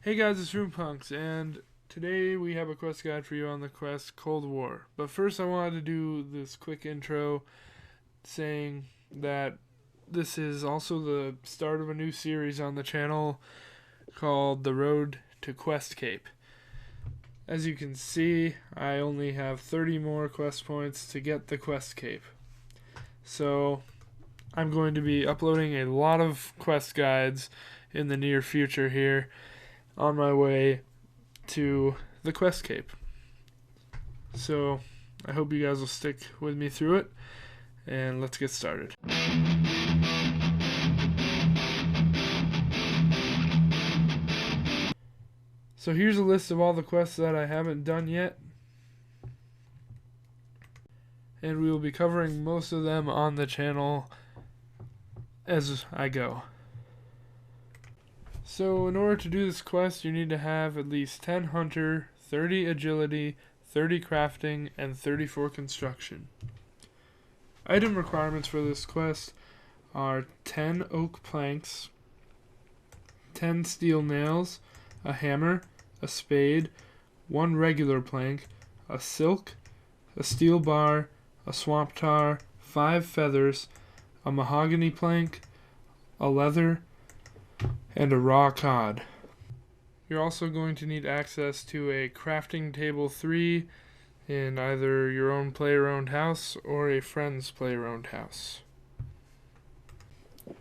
Hey guys, it's Punx, and today we have a quest guide for you on the quest Cold War. But first I wanted to do this quick intro saying that this is also the start of a new series on the channel called The Road to Questcape. As you can see, I only have 30 more quest points to get the Questcape. So I'm going to be uploading a lot of quest guides in the near future here on my way to the Questcape. So I hope you guys will stick with me through it, and let's get started. So here's a list of all the quests that I haven't done yet, and we will be covering most of them on the channel as I go. So in order to do this quest, you need to have at least 10 hunter, 30 agility, 30 crafting, and 34 construction. Item requirements for this quest are 10 oak planks, 10 steel nails, a hammer, a spade, 1 regular plank, a silk, a steel bar, a swamp tar, 5 feathers, a mahogany plank, a leather, and a raw cod. You're also going to need access to a crafting table 3 in either your own player-owned house or a friend's player-owned house.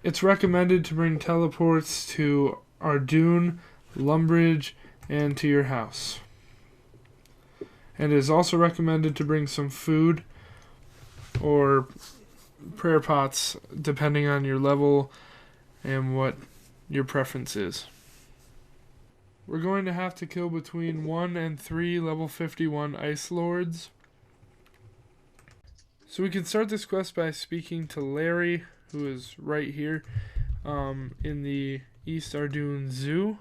It's recommended to bring teleports to Ardougne, Lumbridge, and to your house. And it is also recommended to bring some food or prayer pots depending on your level and what your preference is. We're going to have to kill between 1 and 3 level 51 Icelords. So we can start this quest by speaking to Larry, who is right here in the East Ardougne Zoo.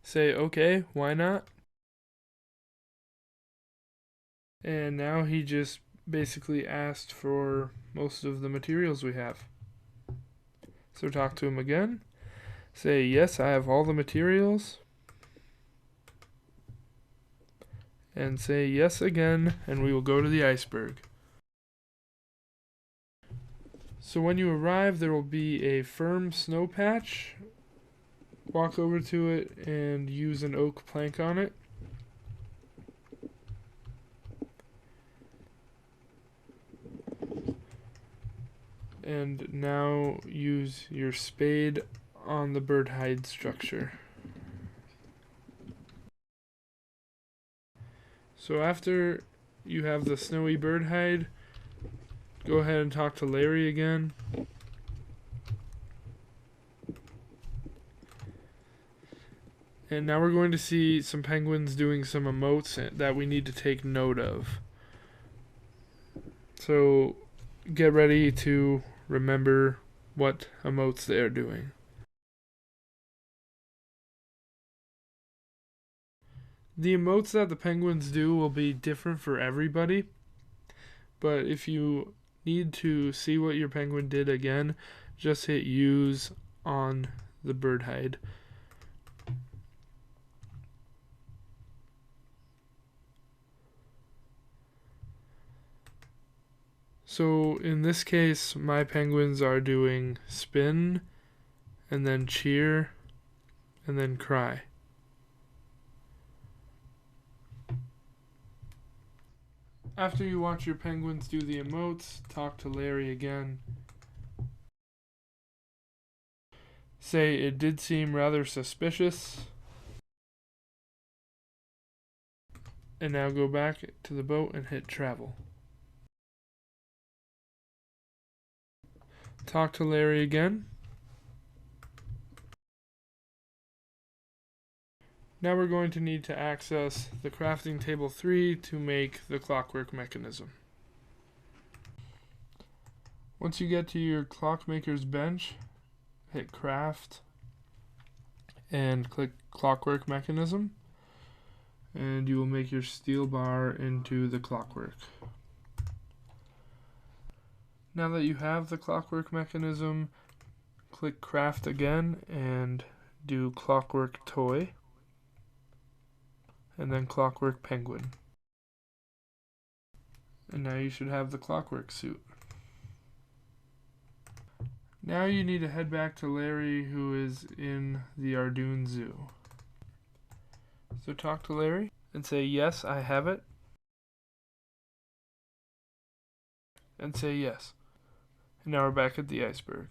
Say, okay, why not? And now he just basically asked for most of the materials we have. So talk to him again. Say, yes, I have all the materials. And say yes again, and we will go to the iceberg. So when you arrive, there will be a firm snow patch. Walk over to it and use an oak plank on it. And now use your spade on the bird hide structure. So after you have the snowy bird hide, go ahead and talk to Larry again. And now we're going to see some penguins doing some emotes that we need to take note of. So get ready to remember what emotes they are doing. The emotes that the penguins do will be different for everybody, but if you need to see what your penguin did again, just hit use on the bird hide. So in this case, my penguins are doing spin, and then cheer, and then cry. After you watch your penguins do the emotes, talk to Larry again. Say, it did seem rather suspicious. And now go back to the boat and hit travel. Talk to Larry again. Now we're going to need to access the crafting table 3 to make the clockwork mechanism. Once you get to your clockmaker's bench, hit craft and click clockwork mechanism, and you will make your steel bar into the clockwork. Now that you have the clockwork mechanism, click craft again and do clockwork toy, and then clockwork penguin. And now you should have the clockwork suit. Now you need to head back to Larry, who is in the Ardougne Zoo. So talk to Larry and say, yes, I have it. And say yes. And now we're back at the iceberg.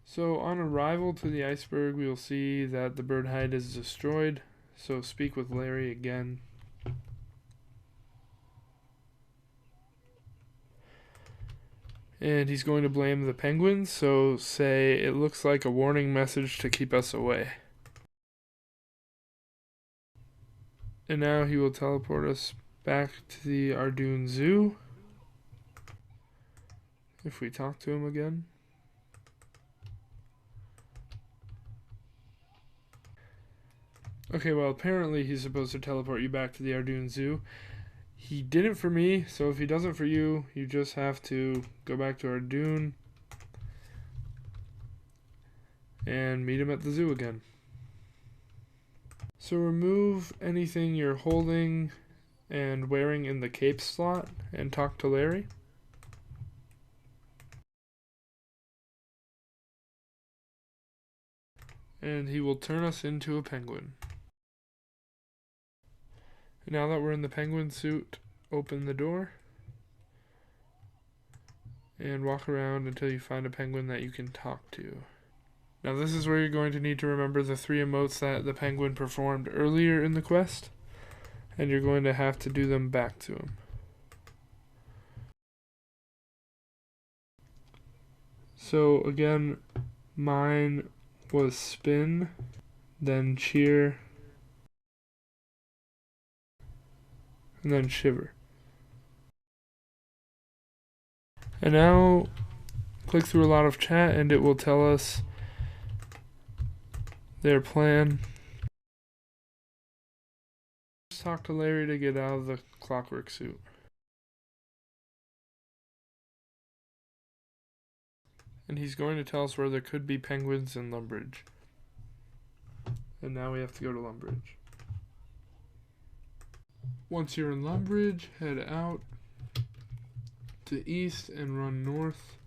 So on arrival to the iceberg, we will see that the bird hide is destroyed. So speak with Larry again. And he's going to blame the penguins, so say, it looks like a warning message to keep us away. And now he will teleport us back to the Ardougne Zoo. If we talk to him again. Okay, well, apparently he's supposed to teleport you back to the Ardougne Zoo. He didn't for me, so if he doesn't for you, you just have to go back to Ardougne and meet him at the zoo again. So remove anything you're holding and wearing in the cape slot and talk to Larry. And he will turn us into a penguin. Now that we're in the penguin suit, open the door and walk around until you find a penguin that you can talk to. Now this is where you're going to need to remember the 3 emotes that the penguin performed earlier in the quest, and you're going to have to do them back to him. So again, mine was spin, then cheer, and then shiver. And now click through a lot of chat and it will tell us their plan. Just talk to Larry to get out of the clockwork suit. And he's going to tell us where there could be penguins in Lumbridge. And now we have to go to Lumbridge. Once you're in Lumbridge, head out to east and run north.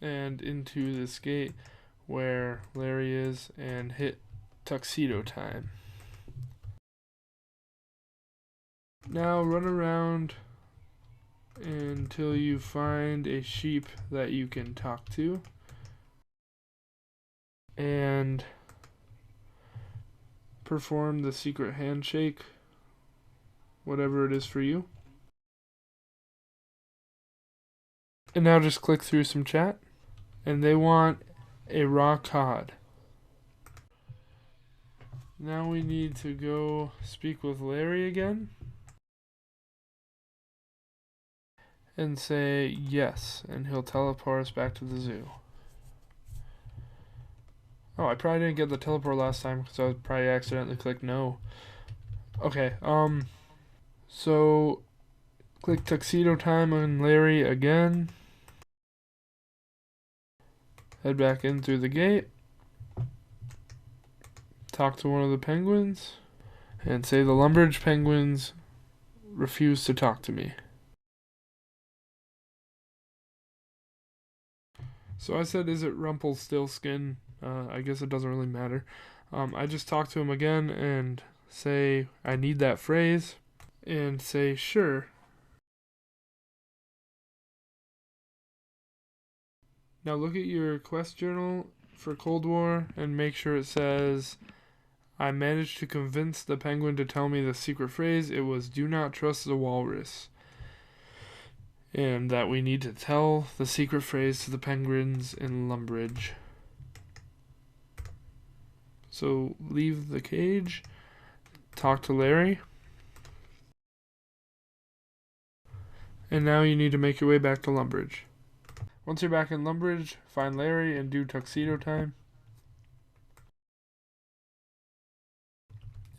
And into this gate where Larry is and hit tuxedo time. Now run around until you find a sheep that you can talk to. And perform the secret handshake, whatever it is for you. And now just click through some chat. And they want a raw cod. Now we need to go speak with Larry again. And say yes, and he'll teleport us back to the zoo. Oh, I probably didn't get the teleport last time because I probably accidentally clicked no. Okay, so click tuxedo time on Larry again. Head back in through the gate. Talk to one of the penguins. And say the Lumbridge penguins refuse to talk to me. So I said, is it Rumpelstiltskin? I guess it doesn't really matter. I just talk to him again and say, I need that phrase. And say, sure. Now look at your quest journal for Cold War and make sure it says, I managed to convince the penguin to tell me the secret phrase. It was, do not trust the walrus. And that we need to tell the secret phrase to the penguins in Lumbridge. So leave the cage, talk to Larry. And now you need to make your way back to Lumbridge. Once you're back in Lumbridge, find Larry and do tuxedo time.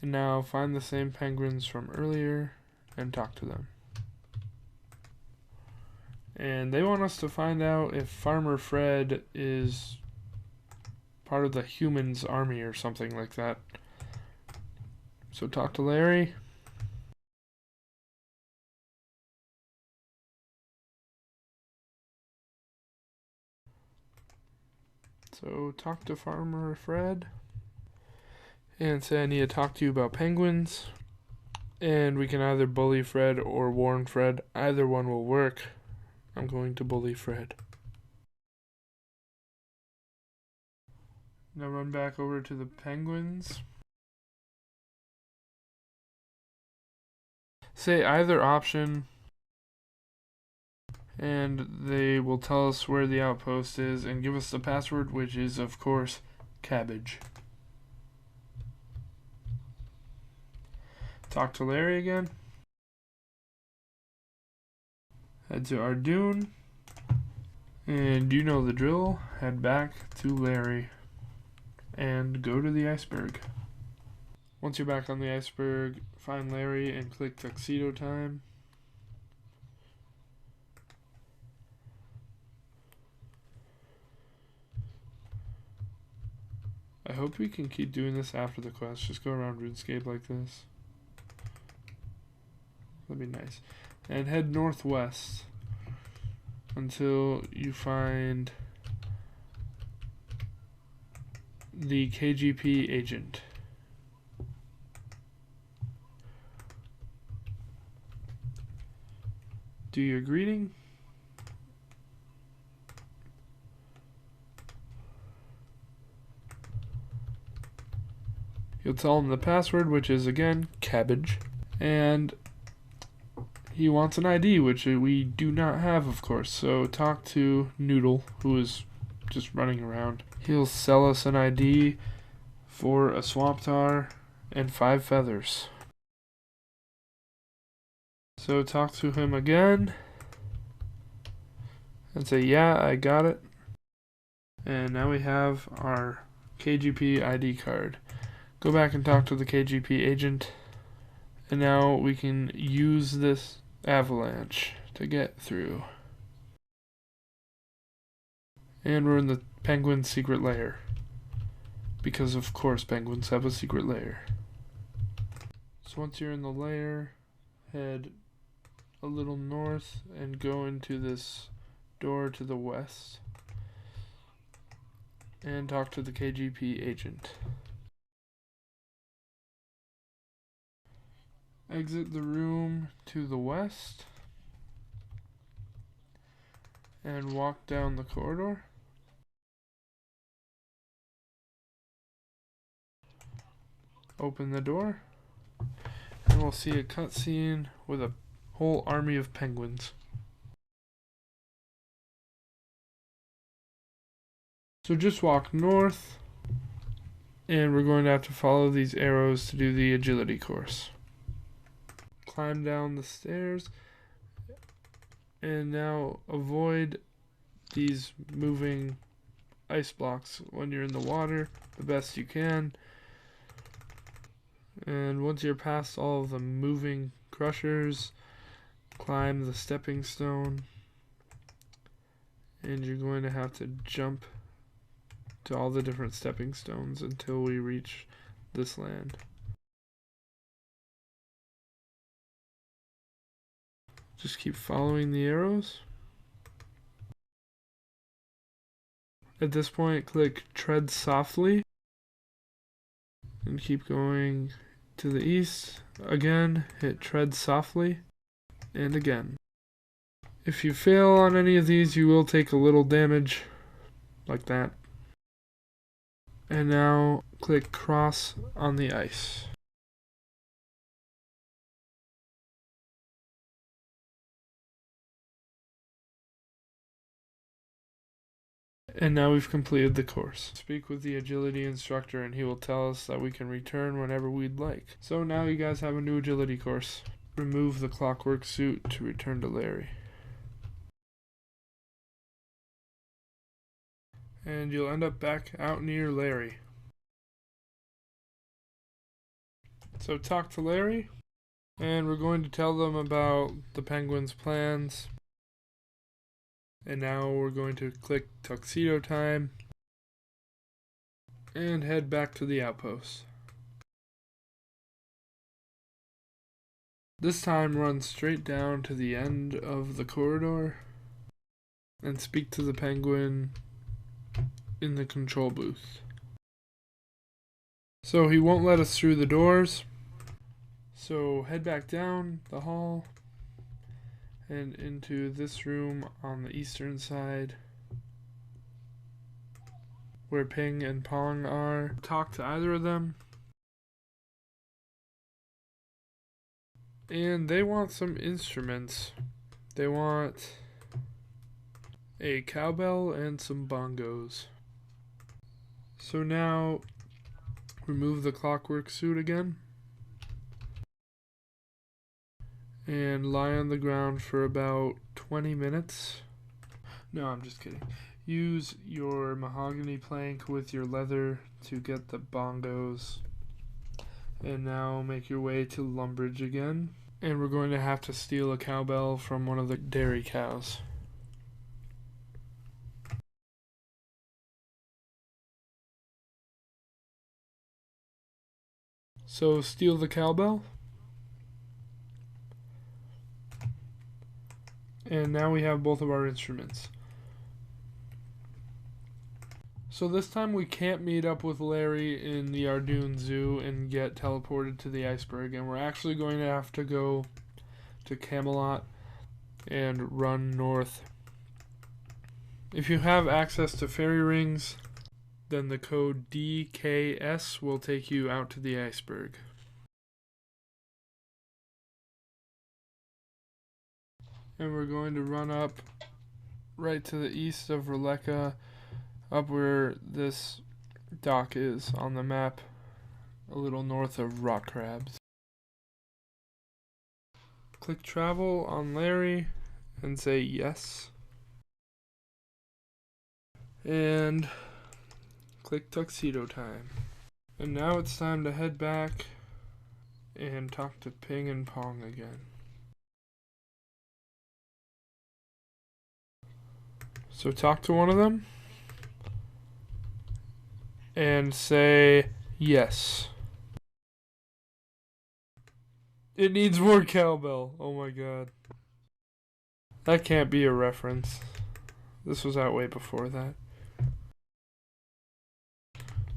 And now find the same penguins from earlier and talk to them. And they want us to find out if Farmer Fred is part of the humans' army or something like that. So talk to Larry. So talk to Farmer Fred and say I need to talk to you about penguins. And we can either bully Fred or warn Fred. Either one will work. I'm going to bully Fred. Now run back over to the penguins. Say either option, and they will tell us where the outpost is and give us the password, which is, of course, cabbage. Talk to Larry again. Head to Ardougne. And you know the drill. Head back to Larry. And go to the iceberg. Once you're back on the iceberg, find Larry and click Tuxedo Time. I hope we can keep doing this after the quest. Just go around Runescape like this. That'd be nice. And head northwest until you find the KGP agent. Do your greeting. You'll tell him the password, which is again cabbage, and he wants an ID, which we do not have, of course. So talk to Noodle, who is just running around. He'll sell us an ID for a swamp tar and 5 feathers. So talk to him again and say, yeah, I got it. And now we have our KGP ID card. Go back and talk to the KGP agent. And now we can use this avalanche to get through. And we're in the penguin secret lair. Because of course penguins have a secret lair. So once you're in the lair, head a little north and go into this door to the west. And talk to the KGP agent. Exit the room to the west and walk down the corridor. Open the door and we'll see a cutscene with a whole army of penguins. So just walk north and we're going to have to follow these arrows to do the agility course. Climb down the stairs and now avoid these moving ice blocks when you're in the water the best you can. And once you're past all of the moving crushers, climb the stepping stone and you're going to have to jump to all the different stepping stones until we reach this land. Just keep following the arrows. At this point, click Tread Softly and keep going to the east. Again, hit Tread Softly and again. If you fail on any of these, you will take a little damage like that. And now click Cross on the ice. And now we've completed the course. Speak with the agility instructor and he will tell us that we can return whenever we'd like. So now you guys have a new agility course. Remove the clockwork suit to return to Larry. And you'll end up back out near Larry. So talk to Larry and we're going to tell them about the penguins' plans. And now we're going to click Tuxedo Time and head back to the outpost. This time run straight down to the end of the corridor and speak to the penguin in the control booth. So he won't let us through the doors, so head back down the hall and into this room on the eastern side where Ping and Pong are. Talk to either of them. And they want some instruments. They want a cowbell and some bongos. So now remove the Clockwork suit again and lie on the ground for about 20 minutes. No, I'm just kidding. Use your mahogany plank with your leather to get the bongos. And now make your way to Lumbridge again. And we're going to have to steal a cowbell from one of the dairy cows. So steal the cowbell. And now we have both of our instruments. So this time we can't meet up with Larry in the Ardougne Zoo and get teleported to the iceberg, and we're actually going to have to go to Camelot and run north. If you have access to fairy rings, then the code DKS will take you out to the iceberg. And we're going to run up right to the east of Releka, up where this dock is on the map, a little north of rock crabs. Click travel on Larry and say yes. And click Tuxedo Time. And now it's time to head back and talk to Ping and Pong again. So talk to one of them and say yes. It needs more cowbell. Oh my god. That can't be a reference. This was out way before that.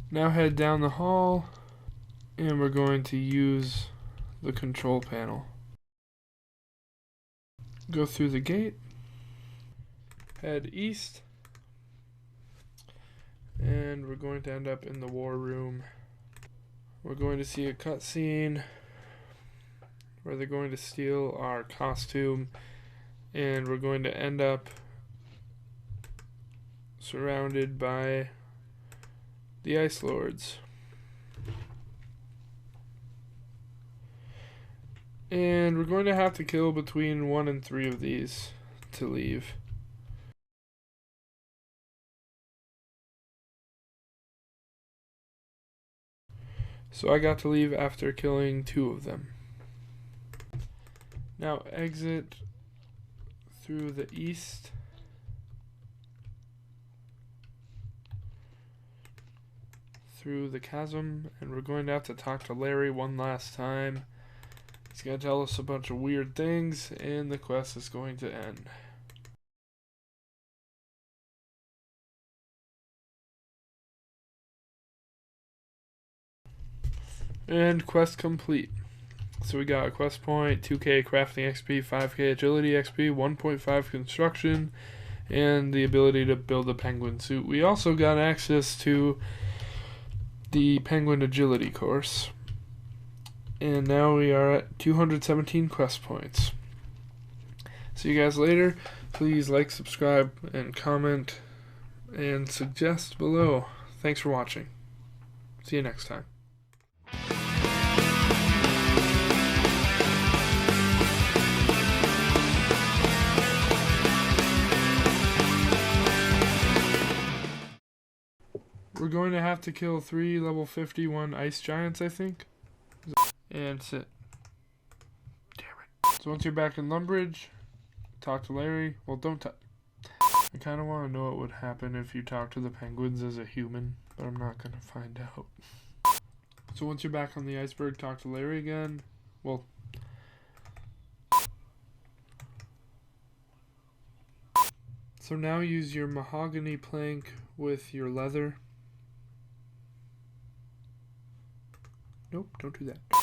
Now head down the hall and we're going to use the control panel. Go through the gate. Head east. And we're going to end up in the war room. We're going to see a cutscene where they're going to steal our costume, and we're going to end up surrounded by the Icelords. And we're going to have to kill between 1 and 3 of these to leave. So I got to leave after killing 2 of them. Now exit through the east. Through the chasm, and we're going to have to talk to Larry one last time. He's going to tell us a bunch of weird things, and the quest is going to end. And quest complete. So we got a quest point, 2k crafting XP, 5k agility XP, 1.5 construction, and the ability to build a penguin suit. We also got access to the penguin agility course. And now we are at 217 quest points. See you guys later. Please like, subscribe, and comment, and suggest below. Thanks for watching. See you next time. We're going to have to kill 3 level 51 ice giants, I think. And sit. Damn it. So once you're back in Lumbridge, talk to Larry. Well, don't talk. I kind of want to know what would happen if you talk to the penguins as a human, but I'm not going to find out. So once you're back on the iceberg, talk to Larry again. Well, so now use your mahogany plank with your leather. Nope, don't do that.